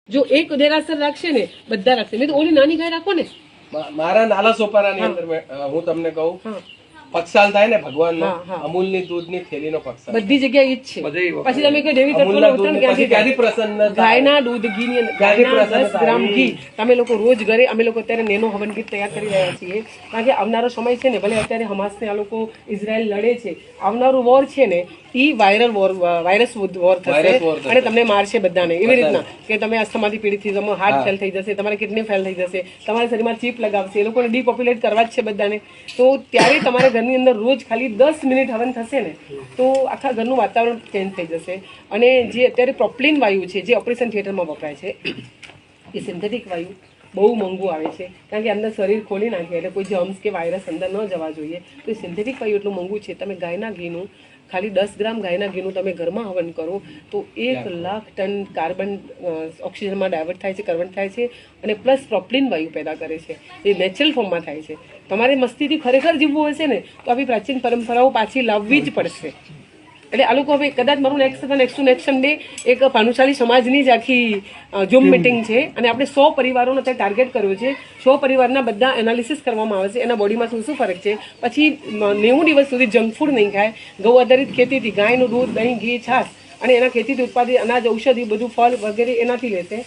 જો એક દેરાસર રાખશે ને બધા રાખશે. મેં તો ઓલી નાની ગાય રાખો ને. મારા નાલા સોપારાની અંદર હું તમને કહું પક્ષાલ થાય ને ભગવાન અમૂલ ની દૂધ ની થેલી નો પક્ષાલ બધી જગ્યાએ ઈ જ છે. પછી તમે કોઈ દેવી ક્યાંથી પ્રસન્ન ગાયના દૂધ ઘી ની 10 ગ્રામ ઘી તમે લોકો રોજ ઘરે અમે લોકો અત્યારે નેનો હવન ગીત તૈયાર કરી રહ્યા છીએ. કારણ કે આવનારો સમય છે ને, ભલે અત્યારે હમાસ ને આ લોકો ઇઝરાયલ લડે છે, આવનારું વોર છે ને ઈ વાયરસ વોર થશે અને તમને મારશે બધાને. એવી રીતના કે તમે અસ્થમાથી પીડિત થઈ, તમારો હાર્ટ ફેલ થઈ જશે, તમારે કિડની ફેલ થઈ જશે, તમારા શરીરમાં ચીપ લગાવશે, એ લોકોને ડીપોપ્યુલેટ કરવા જ છે બધાને. તો ત્યારે તમારે ઘરની અંદર રોજ ખાલી 10 મિનિટ હવન થશે ને તો આખા ઘરનું વાતાવરણ ચેન્જ થઈ જશે. અને જે અત્યારે પ્રોપલિન વાયુ છે જે ઓપરેશન થિયેટરમાં વપરાય છે એ સિન્થેટિક વાયુ બહુ મોંઘું આવે છે. કારણ કે અંદર શરીર ખોલી નાખે એટલે કોઈ જર્મ્સ કે વાયરસ અંદર ન જવા જોઈએ. તો એ સિન્થેટિક વાયુ એટલું મોંઘું છે. તમે ગાયના ઘીનું ખાલી 10 ગ્રામ ગાયના ઘીનું તમે ઘરમાં હવન કરો તો 1 લાખ ટન કાર્બન ઓક્સિજનમાં ડાયવર્ટ થાય છે, કન્વર્ટ થાય છે અને પ્લસ પ્રોપલિન વાયુ પેદા કરે છે. એ નેચરલ ફોર્મમાં થાય છે. તમારે મસ્તીથી ખરેખર જીવવું હશે ને તો આવી પ્રાચીન પરંપરાઓ પાછી લાવવી જ પડશે. એટલે આ લોકો હવે કદાચ મારું નેક્સ્ટ ડે એક ભાનુશાલી સમાજની જ આખી ઝૂમ મિટિંગ છે અને આપણે 100 પરિવારોનો ત્યાં ટાર્ગેટ કર્યો છે. 100 પરિવારના બધા એનાલિસિસ કરવામાં આવે છે, એના બોડીમાં શું શું ફરક છે. પછી 90 દિવસ સુધી જંક ફૂડ નહીં ખાય, ગૌ આધારિત ખેતીથી ગાયનું દૂધ, દહીં, ઘી, છાશ અને એના ખેતીથી ઉત્પાદિત અનાજ, ઔષધિ, બધું ફળ વગેરે એનાથી લેશે.